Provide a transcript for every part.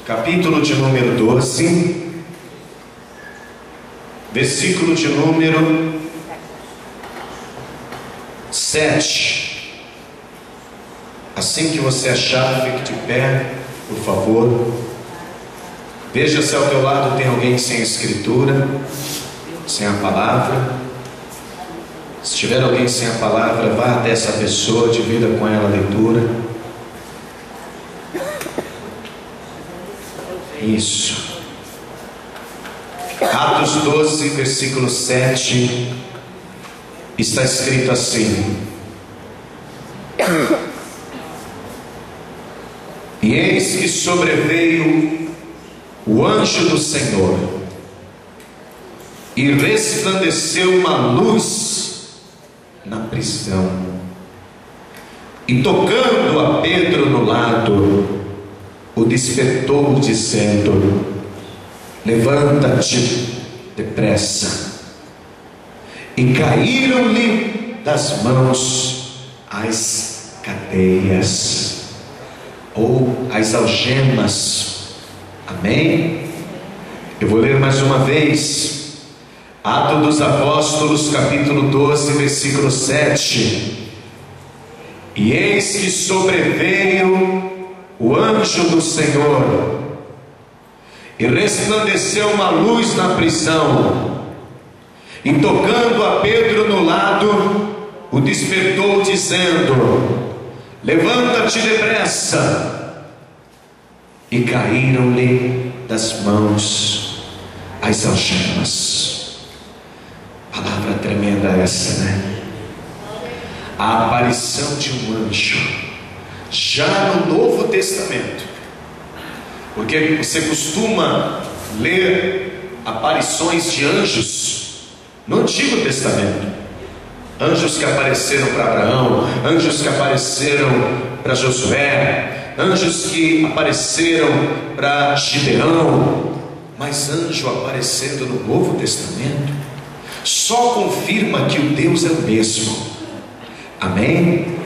capítulo de número 12, versículo de número 7. Assim que você achar, fique de pé, por favor. Veja se ao teu lado tem alguém sem escritura, sem a palavra. Se tiver alguém sem a palavra, vá até essa pessoa, divida com ela a leitura. Isso. Atos 12, versículo 7, está escrito assim: E eis que sobreveio o anjo do Senhor, e resplandeceu uma luz na prisão, e tocando a Pedro no lado, o despertou, dizendo: Levanta-te depressa. E caíram-lhe das mãos as cadeias, ou as algemas. Amém? Eu vou ler mais uma vez. Atos dos Apóstolos, capítulo 12, versículo 7. E eis que sobreveio o anjo do Senhor, e resplandeceu uma luz na prisão, e tocando a Pedro no lado, o despertou, dizendo: Levanta-te depressa. E caíram-lhe das mãos as algemas. Palavra tremenda essa, né? A aparição de um anjo, já no Novo Testamento, porque você costuma ler aparições de anjos no Antigo Testamento. Anjos que apareceram para Abraão, anjos que apareceram para Josué, anjos que apareceram para Gideão. Mas anjo aparecendo no Novo Testamento só confirma que o Deus é o mesmo. Amém?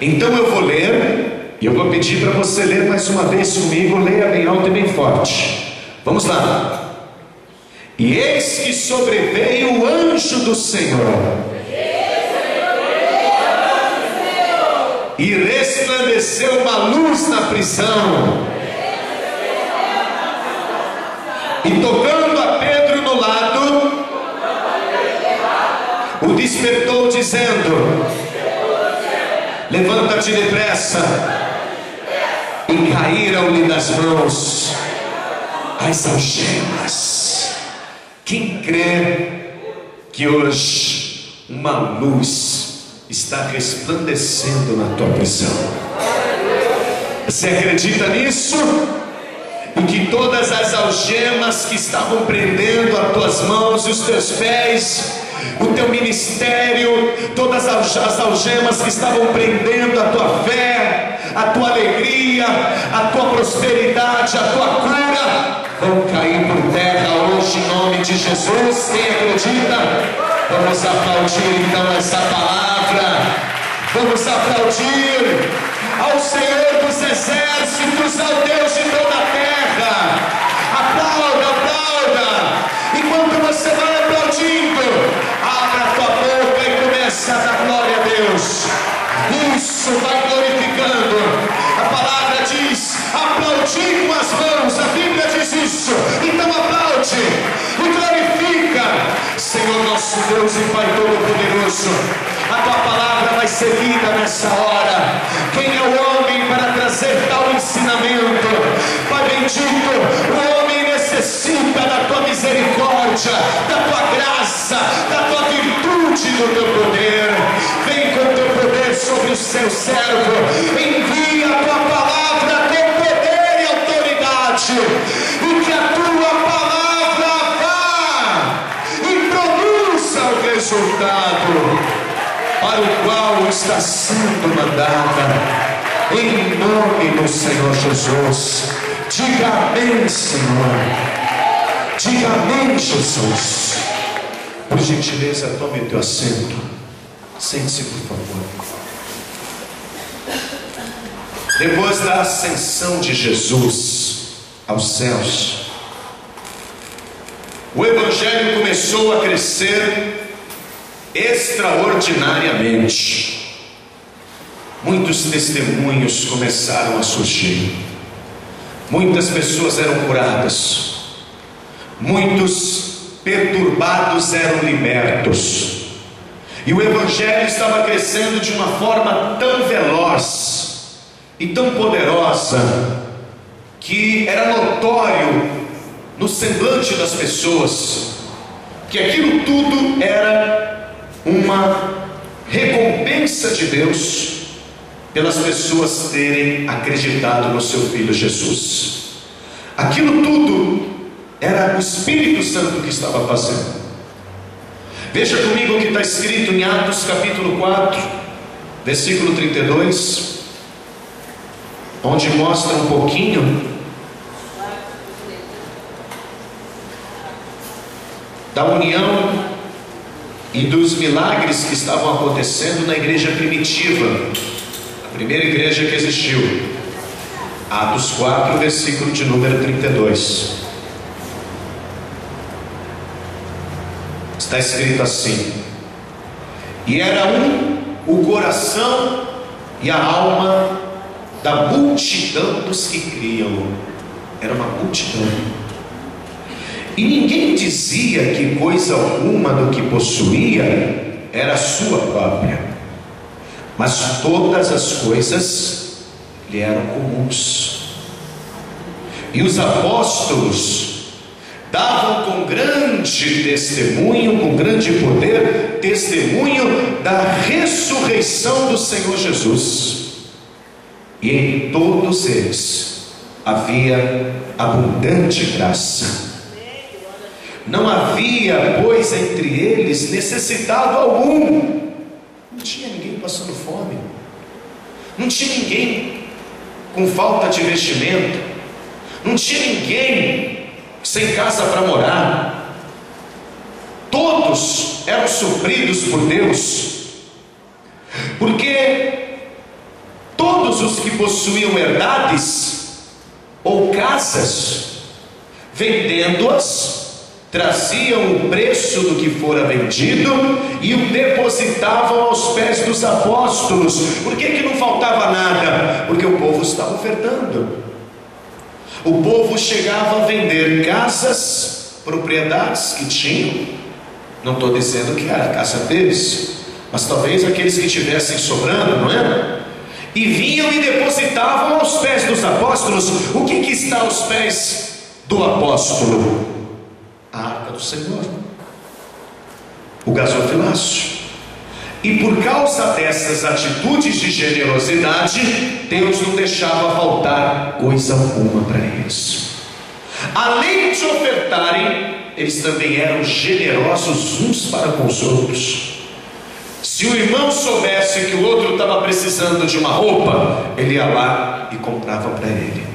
Então eu vou ler, e eu vou pedir para você ler mais uma vez comigo. Leia bem alto e bem forte. Vamos lá. E eis que sobreveio o anjo do Senhor, e resplandeceu uma luz na prisão, e tocando a Pedro no lado, o despertou, dizendo: Levanta-te depressa. E caíram-lhe das mãos as algemas. Quem crê que hoje uma luz está resplandecendo na tua prisão? Você acredita nisso? E que todas as algemas que estavam prendendo as tuas mãos e os teus pés, o teu ministério, todas as algemas que estavam prendendo a tua fé, a tua alegria, a tua prosperidade, a tua cura, vão cair por terra hoje em nome de Jesus. Quem acredita? Vamos aplaudir então essa palavra. Vamos aplaudir ao Senhor dos exércitos, ao Deus de toda a terra. Aplauda, aplauda. Enquanto você vai aplaudindo, abra a tua boca e começa a dar glória a Deus. Isso, vai glorificando. A palavra diz: aplaudir com as mãos. A Bíblia diz isso. Então aplaude e glorifica. Senhor nosso Deus e Pai Todo-Poderoso, a tua palavra vai ser lida nessa hora. Quem é o homem para trazer tal ensinamento? Pai bendito, o homem necessita da tua misericórdia, da tua graça, da tua virtude, do teu poder. Vem com teu poder sobre o seu servo. Envia a tua palavra com poder e autoridade, e que a tua palavra vá e produza o resultado para o qual está sendo mandada. Em nome do Senhor Jesus. Diga amém, Senhor. Diga amém, Jesus. Por gentileza, tome o teu assento. Sente-se, por favor. Depois da ascensão de Jesus aos céus. O Evangelho começou a crescer extraordinariamente. Muitos testemunhos começaram a surgir. Muitas pessoas eram curadas. Muitos perturbados eram libertos. E o Evangelho estava crescendo de uma forma tão veloz e tão poderosa, que era notório no semblante das pessoas que aquilo tudo era uma recompensa de Deus pelas pessoas terem acreditado no seu Filho Jesus. Aquilo tudo era o Espírito Santo que estava fazendo. Veja comigo o que está escrito em Atos capítulo 4, versículo 32, onde mostra um pouquinho da união e dos milagres que estavam acontecendo na igreja primitiva, a primeira igreja que existiu. Atos 4, versículo de número 32. Está escrito assim: e era o coração e a alma da multidão dos que criam. Era uma multidão. E ninguém dizia que coisa alguma do que possuía era sua própria, mas todas as coisas lhe eram comuns. E os apóstolos davam com grande testemunho, com grande poder, testemunho da ressurreição do Senhor Jesus. E em todos eles havia abundante graça. Não havia, pois, entre eles necessitado algum. Não tinha ninguém passando fome. Não tinha ninguém com falta de vestimento. Não tinha ninguém sem casa para morar. Todos eram supridos por Deus, porque todos os que possuíam herdades ou casas, vendendo-as, traziam o preço do que fora vendido e o depositavam aos pés dos apóstolos. Por que não faltava nada? Porque o povo estava ofertando. O povo chegava a vender casas, propriedades que tinham. Não estou dizendo que era a casa deles, mas talvez aqueles que tivessem sobrando, não é? E vinham e depositavam aos pés dos apóstolos. O que está aos pés do apóstolo? A arca do Senhor, o gasofilácio. E por causa dessas atitudes de generosidade, Deus não deixava faltar coisa alguma para eles. Além de ofertarem, eles também eram generosos uns para com os outros. Se o irmão soubesse que o outro estava precisando de uma roupa, ele ia lá e comprava para ele.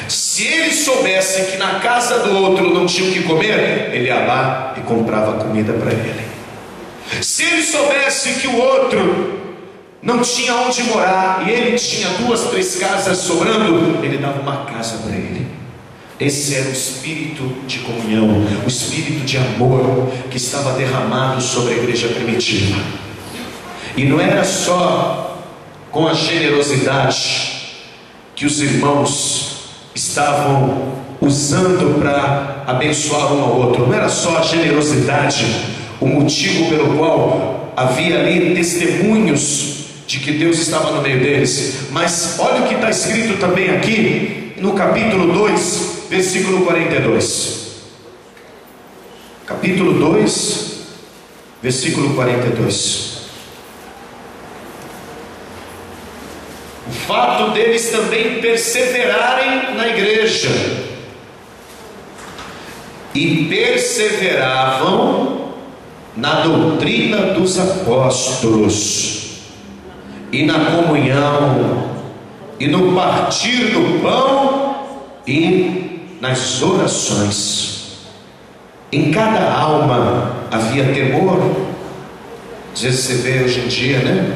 Se ele soubesse que na casa do outro não tinha o que comer, ele ia lá e comprava comida para ele. Se ele soubesse que o outro não tinha onde morar e ele tinha 2, 3 casas sobrando, ele dava uma casa para ele. Esse era o espírito de comunhão, o espírito de amor que estava derramado sobre a igreja primitiva. E não era só com a generosidade que os irmãos estavam usando para abençoar um ao outro. Não era só a generosidade o motivo pelo qual havia ali testemunhos de que Deus estava no meio deles. Mas olha o que está escrito também aqui no capítulo 2, versículo 42. Capítulo 2, versículo 42. O fato deles também perseverarem na igreja, e perseveravam na doutrina dos apóstolos, e na comunhão, e no partir do pão, e nas orações. Em cada alma havia temor. Às vezes você vê hoje em dia, né?